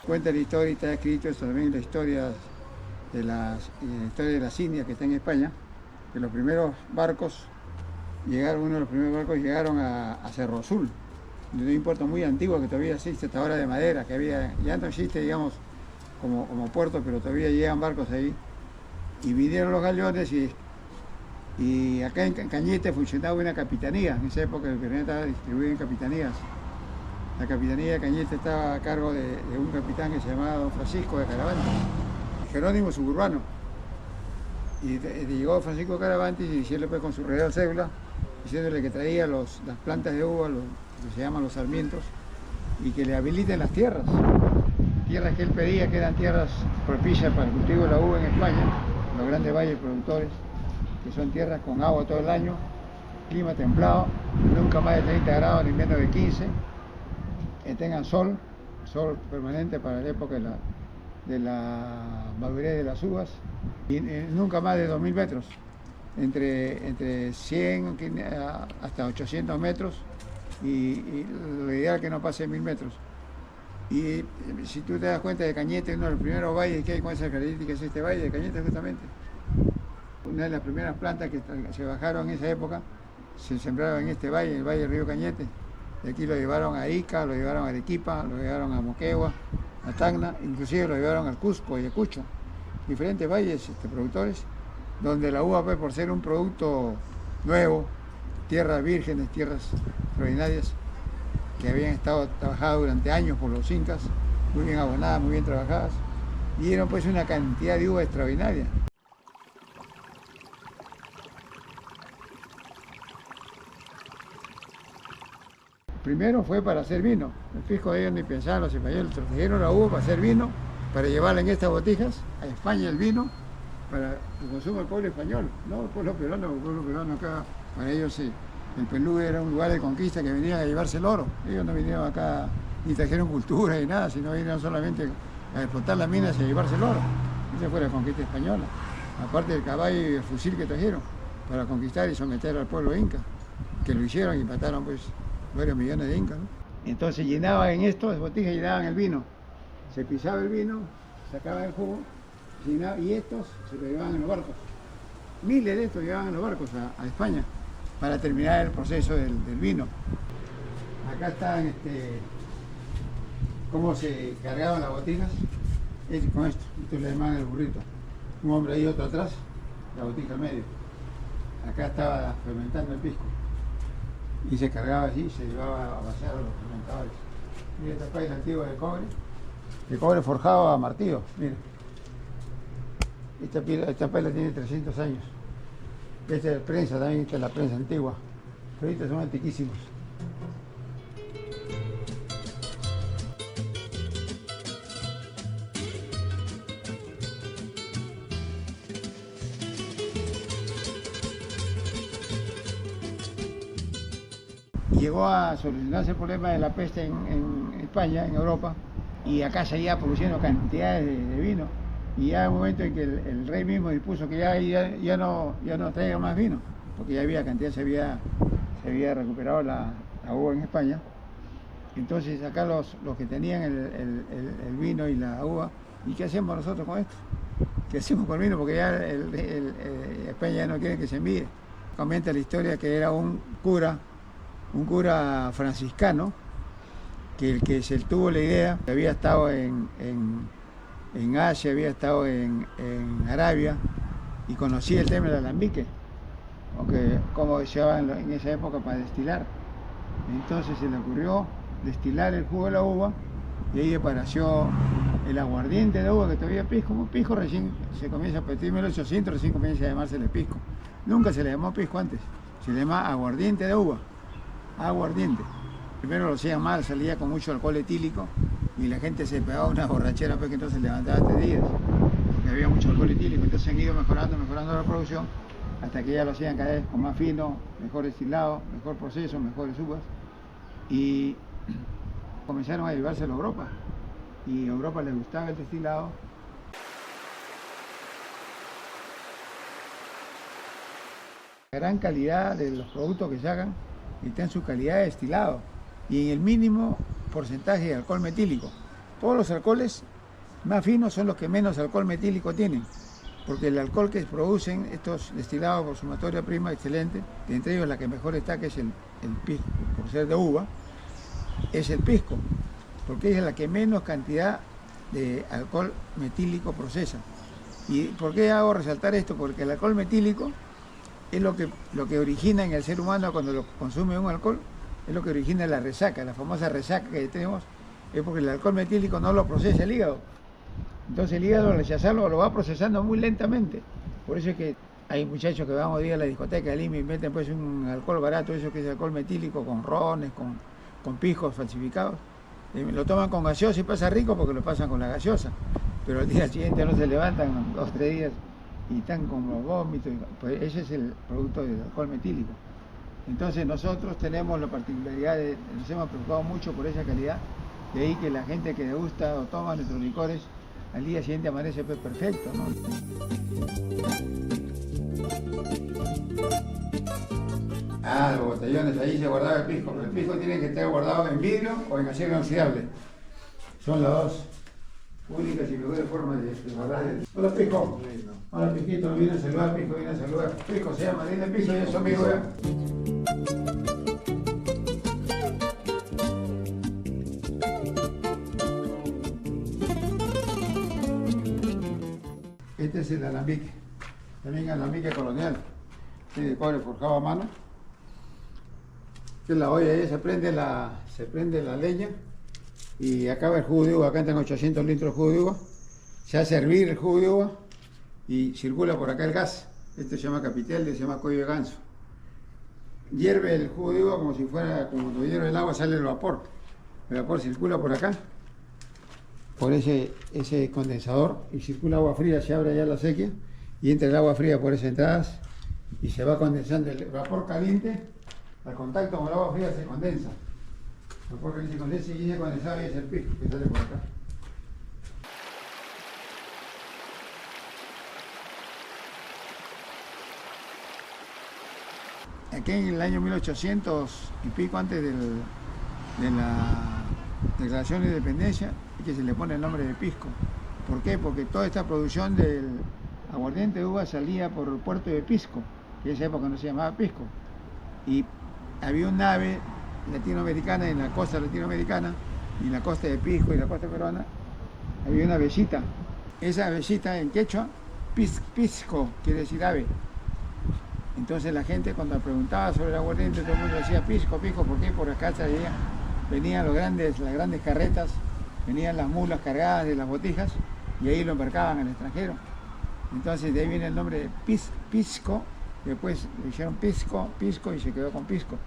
Cuenta la historia y está escrito eso también en la historia de las Indias que está en España, que los primeros barcos llegaron, uno de los primeros barcos llegaron a Cerro Azul, de un puerto muy antiguo que todavía existe hasta ahora de madera, que había, ya no existe, digamos, como puerto, pero todavía llegan barcos ahí. Y vinieron los galeones y acá en Cañete funcionaba una capitanía. En esa época el Virreinato estaba distribuido en capitanías. La capitanía de Cañete estaba a cargo de un capitán que se llamaba Don Francisco de Caravantes, Jerónimo Suburbano. Y llegó Francisco de Caravantes y diciéndole pues, con su real cédula, diciéndole que traía las plantas de uva, lo que se llaman los sarmientos, y que le habiliten las tierras. Tierras que él pedía que eran tierras propicias para el cultivo de la uva en España, los grandes valles productores, que son tierras con agua todo el año, clima templado, nunca más de 30 grados, en invierno de 15, que tengan sol permanente para la época de la madurez de las uvas, y nunca más de 2000 metros, entre 100 hasta 800 metros, y lo ideal es que no pase 1000 metros. Y si tú te das cuenta de Cañete, uno de los primeros valles que hay con esas características es este valle de Cañete justamente. Una de las primeras plantas que se bajaron en esa época se sembraron en este valle, el valle del río Cañete. De aquí lo llevaron a Ica, lo llevaron a Arequipa, lo llevaron a Moquegua, a Tacna, inclusive lo llevaron al Cusco y Ayacucho. Diferentes valles productores, donde la uva, pues, por ser un producto nuevo, tierras vírgenes, tierras extraordinarias, que habían estado trabajadas durante años por los incas, muy bien abonadas, muy bien trabajadas, dieron pues una cantidad de uva extraordinaria. Primero fue para hacer vino, el pisco de ellos ni pensaban los españoles, trajeron la uva para hacer vino, para llevarla en estas botijas a España el vino, para el consumo del pueblo español, no el pueblo peruano acá, para ellos sí. El Perú era un lugar de conquista que venían a llevarse el oro. Ellos no vinieron acá ni trajeron cultura ni nada, sino vinieron solamente a explotar las minas y a llevarse el oro. Esa fue la conquista española. Aparte del caballo y el fusil que trajeron para conquistar y someter al pueblo inca, que lo hicieron y mataron pues varios millones de incas, ¿no? Entonces llenaban en esto, las botijas llenaban el vino. Se pisaba el vino, sacaban el jugo, y estos se lo llevaban en los barcos. Miles de estos llevaban en los barcos a España, para terminar el proceso del vino. Acá están cómo se cargaban las botijas, con esto le llaman el burrito. Un hombre ahí, otro atrás, la botija al medio. Acá estaba fermentando el pisco. Y se cargaba así, se llevaba a vaciar a los fermentadores. Mira esta paila antigua de cobre forjado a martillo, mira. Esta paila tiene 300 años. Esta es la prensa también, esta es la prensa antigua. Pero estos son antiquísimos. Llegó a solucionarse el problema de la peste en España, en Europa, y acá seguía produciendo cantidades de vino. Y ya en un momento en que el rey mismo dispuso que ya no traiga más vino, porque ya había cantidad, se había recuperado la uva en España. Entonces acá los que tenían el vino y la uva, ¿y qué hacemos nosotros con esto? ¿Qué hacemos con el vino? Porque ya España ya no quiere que se envíe. Comenta la historia que era un cura franciscano, que el que se tuvo la idea, que había estado en Asia, había estado en Arabia y conocía el tema del alambique, aunque como deseaban en esa época para destilar. Entonces se le ocurrió destilar el jugo de la uva y ahí apareció el aguardiente de uva, que todavía pisco. Un pisco recién se comienza a partir de 1800, recién comienza a llamarse pisco. Nunca se le llamó pisco antes, se le llama aguardiente de uva, aguardiente. Primero lo hacían mal, salía con mucho alcohol etílico y la gente se pegaba una borrachera, porque entonces levantaba 3 días, porque había mucho alcohol etílico. Entonces han ido mejorando la producción, hasta que ya lo hacían cada vez con más fino, mejor destilado, mejor proceso, mejores uvas, y comenzaron a llevárselo a Europa, y a Europa les gustaba el destilado. La gran calidad de los productos que se hagan está en su calidad de destilado y en el mínimo porcentaje de alcohol metílico. Todos los alcoholes más finos son los que menos alcohol metílico tienen, porque el alcohol que producen estos destilados por su materia prima excelente, que entre ellos la que mejor está, que es el pisco, por ser de uva, es el pisco, porque es la que menos cantidad de alcohol metílico procesa. ¿Y por qué hago resaltar esto? Porque el alcohol metílico es lo que origina en el ser humano cuando lo consume un alcohol, es lo que origina la resaca, la famosa resaca que tenemos, es porque el alcohol metílico no lo procesa el hígado. Entonces el hígado al rechazarlo lo va procesando muy lentamente. Por eso es que hay muchachos que van hoy día a la discoteca de Lima y meten pues un alcohol barato, eso que es alcohol metílico, con rones, con piscos falsificados. Lo toman con gaseosa y pasa rico porque lo pasan con la gaseosa. Pero al día siguiente no se levantan 2 o 3 días y están con los vómitos. Pues ese es el producto del alcohol metílico. Entonces nosotros tenemos la particularidad nos hemos preocupado mucho por esa calidad. De ahí que la gente que degusta o toma nuestros licores al día siguiente amanece pues perfecto, ¿no? Los botellones, ahí se guardaba el pisco, pero el pisco tiene que estar guardado en vidrio o en acero inoxidable. Son las dos únicas y mejores formas de guardar el... Hola Pisco. Hola Pisquito, viene a saludar, Pisco viene a saludar. Pisco se llama, dile Pisco y es su amigo, ¿eh? Este es el alambique, también alambique colonial, de cobre forjado a mano. Que la olla ahí se prende la leña y acaba el jugo de uva. Acá entran 800 litros de jugo de uva, se hace hervir el jugo de uva y circula por acá el gas. Este se llama capitel, se llama cuello de ganso. Hierve el jugo de uva como si fuera, como cuando hierve el agua sale el vapor circula por acá, por ese condensador, y circula agua fría, se abre ya la sequía y entra el agua fría por esas entradas y se va condensando el vapor caliente. Al contacto con el agua fría se condensa. El vapor caliente se condensa y ese condensado es el pisco que sale por acá. Aquí en el año 1800 y pico, antes de la Declaración de Independencia, es que se le pone el nombre de pisco. ¿Por qué? Porque toda esta producción del aguardiente de uva salía por el puerto de Pisco, que en esa época no se llamaba Pisco. Y había un nave latinoamericana en la costa latinoamericana, y en la costa de Pisco y la costa peruana, había una avecita. Esa avecita en quechua, pisco, quiere decir ave. Entonces la gente cuando preguntaba sobre el aguardiente, todo el mundo decía pisco, pisco, ¿por qué? Por acá venían las grandes carretas, venían las mulas cargadas de las botijas y ahí lo embarcaban al extranjero. Entonces de ahí viene el nombre de pisco, después le hicieron pisco y se quedó con pisco.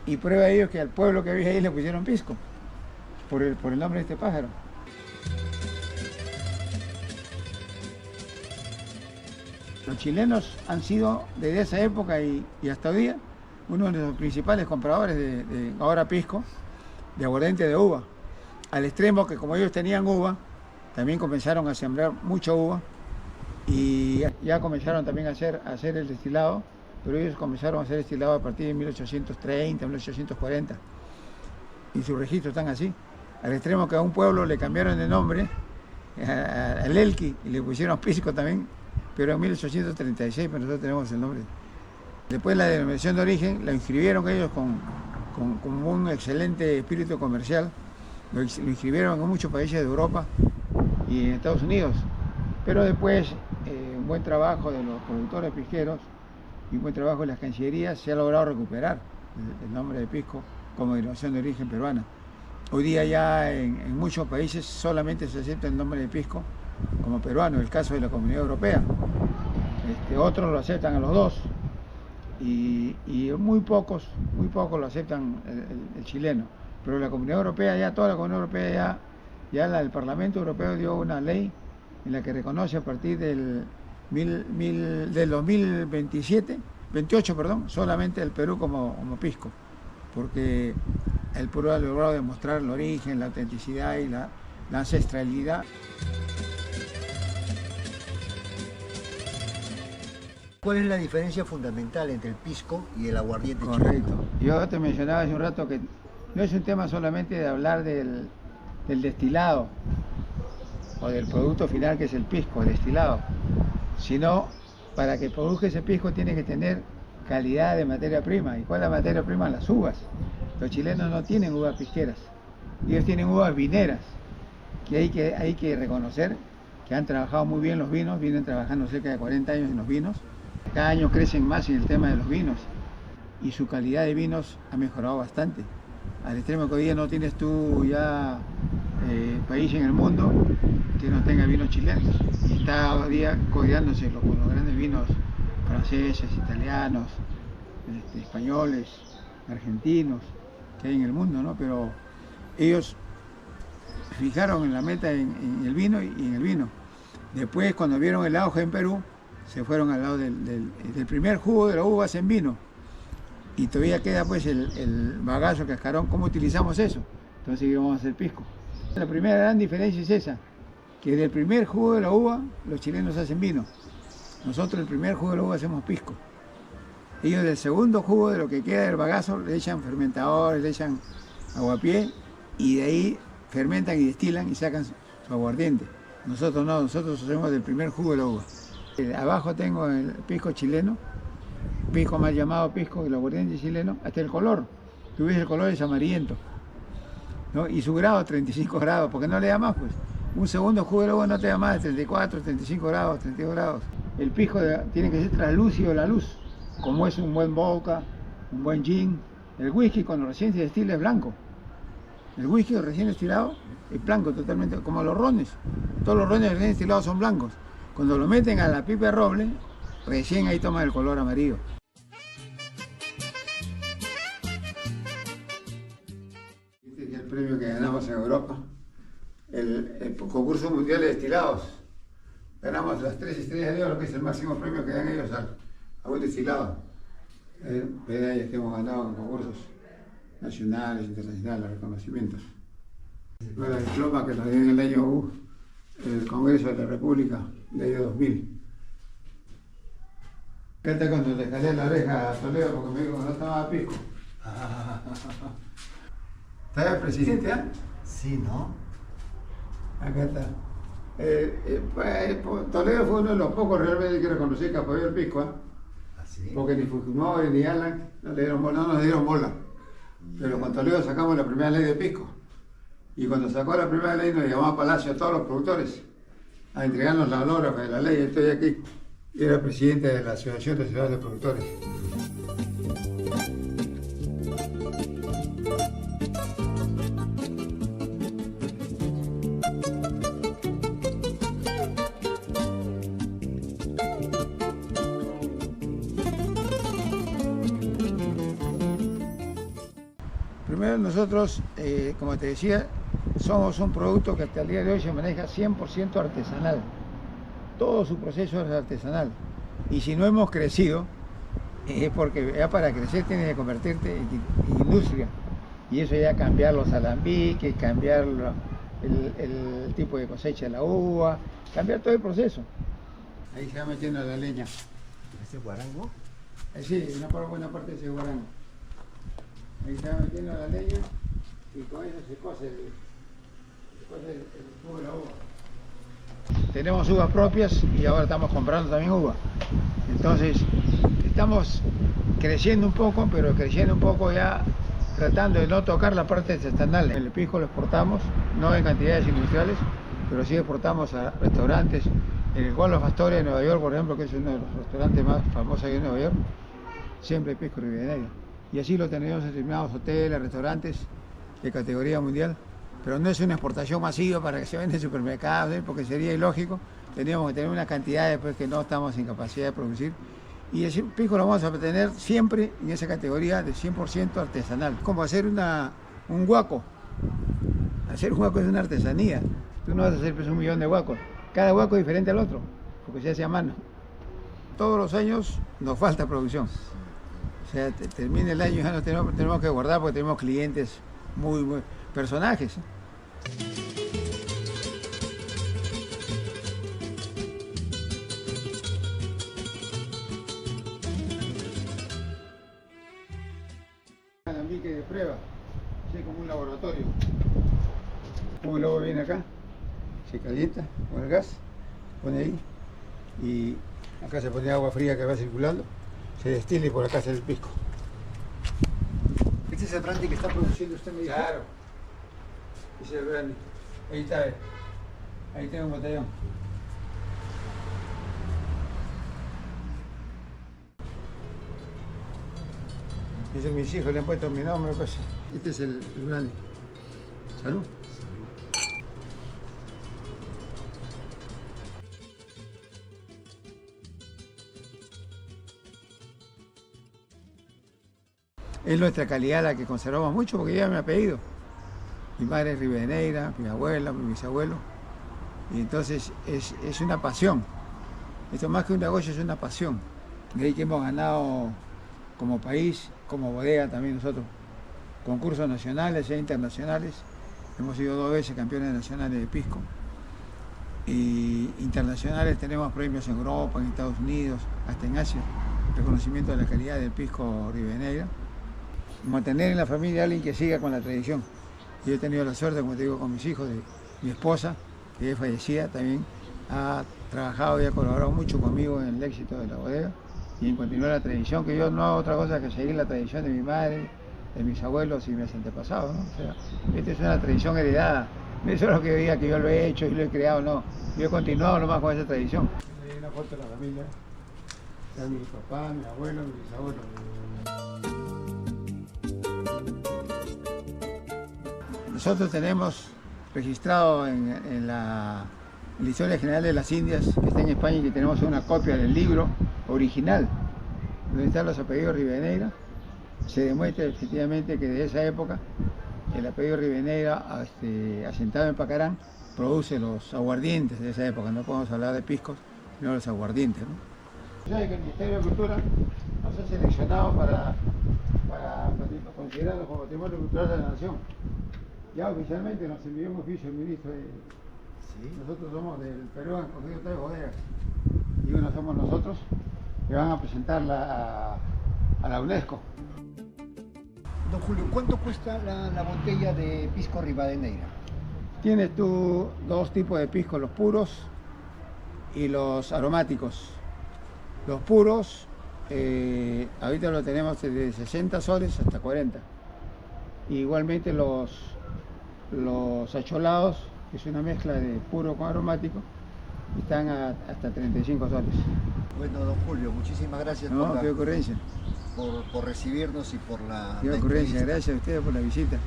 Y prueba ellos que al pueblo que había ahí le pusieron pisco, por el nombre de este pájaro. Los chilenos han sido desde esa época y hasta hoy día uno de los principales compradores de ahora pisco, de aguardiente de uva, al extremo que como ellos tenían uva, también comenzaron a sembrar mucha uva y ya comenzaron también a hacer el destilado, pero ellos comenzaron a hacer destilado a partir de 1830, 1840 y sus registros están así, al extremo que a un pueblo le cambiaron de nombre, al Elqui, y le pusieron pisco también, pero en 1836, pero nosotros tenemos el nombre. Después la denominación de origen la inscribieron ellos con un excelente espíritu comercial, lo inscribieron en muchos países de Europa y en Estados Unidos, pero después un buen trabajo de los productores pisqueros y un buen trabajo de las cancillerías se ha logrado recuperar el nombre de pisco como denominación de origen peruana. Hoy día ya en muchos países solamente se acepta el nombre de pisco como peruano, el caso de la Comunidad Europea. Otros lo aceptan a los dos y muy pocos lo aceptan el chileno. Pero la Comunidad Europea, toda la Comunidad Europea el Parlamento Europeo dio una ley en la que reconoce a partir del 2028, solamente el Perú como pisco, porque el Perú ha logrado demostrar el origen, la autenticidad y la ancestralidad. ¿Cuál es la diferencia fundamental entre el pisco y el aguardiente chileno? Correcto. Yo te mencionaba hace un rato que no es un tema solamente de hablar del destilado, o del producto final que es el pisco, el destilado, sino para que produzca ese pisco tiene que tener calidad de materia prima. ¿Y cuál es la materia prima? Las uvas. Los chilenos no tienen uvas pisqueras, ellos tienen uvas vineras, que hay que reconocer que han trabajado muy bien los vinos, vienen trabajando cerca de 40 años en los vinos, cada año crecen más en el tema de los vinos y su calidad de vinos ha mejorado bastante, al extremo que hoy día no tienes tú ya país en el mundo que no tenga vinos chilenos, y está hoy día codeándose con los grandes vinos franceses, italianos, españoles, argentinos que hay en el mundo, ¿no? Pero ellos fijaron en la meta en el vino y en el vino. Después, cuando vieron el auge en Perú, se fueron al lado del primer jugo de la uva en vino. Y todavía queda pues el bagazo, cascarón, ¿cómo utilizamos eso? Entonces vamos a hacer pisco. La primera gran diferencia es esa, que del primer jugo de la uva, los chilenos hacen vino. Nosotros el primer jugo de la uva hacemos pisco. Ellos del segundo jugo de lo que queda del bagazo le echan fermentadores, le echan aguapié y de ahí fermentan y destilan y sacan su aguardiente. Nosotros no, nosotros hacemos del primer jugo de la uva. Abajo tengo el pisco chileno, pisco mal llamado pisco, el aguardiente chileno, hasta el color. Tú ves el color es amarillento, ¿no? Y su grado 35 grados, porque no le da más pues. Un segundo jugo de la uva no te da más de 34, 35 grados, 32 grados. El pisco tiene que ser translúcido la luz, como es un buen vodka, un buen gin. El whisky cuando recién se destila es blanco. El whisky recién destilado es blanco totalmente, como los rones. Todos los rones recién destilados son blancos. Cuando lo meten a la pipa de roble, recién ahí toma el color amarillo. Este es el premio que ganamos en Europa, el concurso mundial de destilados. Ganamos las 3 estrellas de oro, que es el máximo premio que dan ellos a un destilado. Medallas que hemos ganado en concursos nacionales, internacionales, reconocimientos. La diploma que nos dio en el año el Congreso de la República, del año 2000. ¿Qué tal cuando le jalé la oreja a Toledo porque me dijo que no tomaba pisco? ¿Estás el presidente, ah? Sí, ¿no? Acá está. Toledo fue uno de los pocos realmente que reconocí que apoyó el pisco, ¿ah? ¿Así? Porque ni Fujimori ni Alan no nos dieron bola. Pero con Toledo sacamos la primera ley de pisco. Y cuando sacó la primera ley nos llamó a Palacio a todos los productores a entregarnos la hológrafa de la ley. Estoy aquí. Y era presidente de la Asociación Nacional de Productores. Primero nosotros, como te decía, somos un producto que hasta el día de hoy se maneja 100% artesanal. Todo su proceso es artesanal. Y si no hemos crecido, es porque ya para crecer tienes que convertirte en industria. Y eso ya cambiar los alambiques, cambiar el tipo de cosecha de la uva, cambiar todo el proceso. Ahí se va metiendo la leña. ¿Ese guarango? Sí, una buena parte de ese guarango. Ahí se va metiendo la leña y con eso se cose el jugo de la uva. Tenemos uvas propias y ahora estamos comprando también uva. Entonces estamos creciendo un poco, pero creciendo un poco ya tratando de no tocar la parte artesanal. El pisco lo exportamos, no en cantidades industriales, pero sí exportamos a restaurantes. En el Gualo Astoria de Nueva York, por ejemplo, que es uno de los restaurantes más famosos aquí en Nueva York, siempre hay pisco ribereño. Y así lo tenemos en determinados hoteles, restaurantes de categoría mundial, pero no es una exportación masiva para que se venda en supermercados, porque sería ilógico. Teníamos que tener una cantidad después que no estamos en capacidad de producir. Y el pisco lo vamos a tener siempre en esa categoría de 100% artesanal. Como hacer un guaco. Hacer un guaco es una artesanía. Tú no vas a hacer pues, 1.000.000 de guacos. Cada guaco es diferente al otro, porque se hace a mano. Todos los años nos falta producción. O sea, termina el año y ya no tenemos que guardar porque tenemos clientes muy personajes. Alambique de prueba, así como un laboratorio. Como luego viene acá, se calienta con el gas, pone ahí y acá se pone agua fría que va circulando, se destila y por acá sale el pisco. ¿Este es el brandy que está produciendo usted, me dijo? Claro, ese es el brandy. Ahí está, ahí tengo un botellón. Ese es mis hijos, le han puesto mi nombre, pues. Este es el brandy. Salud. Es nuestra calidad la que conservamos mucho porque lleva mi apellido. Mi madre es ribeneira, mi abuela, mi bisabuelo. Y entonces es una pasión. Esto más que un negocio es una pasión. De ahí que hemos ganado como país, como bodega también nosotros, concursos nacionales e internacionales. Hemos sido 2 veces campeones nacionales de pisco. Y internacionales tenemos premios en Europa, en Estados Unidos, hasta en Asia. Reconocimiento de la calidad del pisco ribeneira. Mantener en la familia a alguien que siga con la tradición. Yo he tenido la suerte, como te digo, con mis hijos, de mi esposa, que es fallecida, también ha trabajado y ha colaborado mucho conmigo en el éxito de la bodega y en continuar la tradición, que yo no hago otra cosa que seguir la tradición de mi madre, de mis abuelos y mis antepasados, ¿no? O sea, esta es una tradición heredada. Eso es lo que diga que yo lo he hecho y lo he creado, no. Yo he continuado nomás con esa tradición. Hay una foto de la familia, está mi papá, mi abuelo, mi bisabuelo. Nosotros tenemos registrado en la Historia General de las Indias, que está en España, y que tenemos una copia del libro original, donde están los apellidos Ribeneira. Se demuestra efectivamente que de esa época el apellido Ribeneira, asentado en Pacarán, produce los aguardientes de esa época. No podemos hablar de piscos, sino los aguardientes, ¿no? ¿Sabes que el Ministerio de Cultura nos ha seleccionado para considerarlo como patrimonio cultural de la nación? Ya oficialmente nos envió un oficio el ministro de... ¿Sí? Nosotros somos del Perú, han cogido 3 bodegas y una somos nosotros, que van a presentarla a la UNESCO. Don Julio, ¿cuánto cuesta la botella de pisco ribadeneira? Tienes tú 2 tipos de pisco, los puros y los aromáticos. Los puros, ahorita lo tenemos de 60 soles hasta 40. Igualmente los acholados, que es una mezcla de puro con aromático, están hasta 35 soles. Bueno, don Julio, muchísimas gracias qué ocurrencia. por recibirnos y por la... Qué ocurrencia, gracias a ustedes por la visita.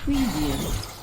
Preview.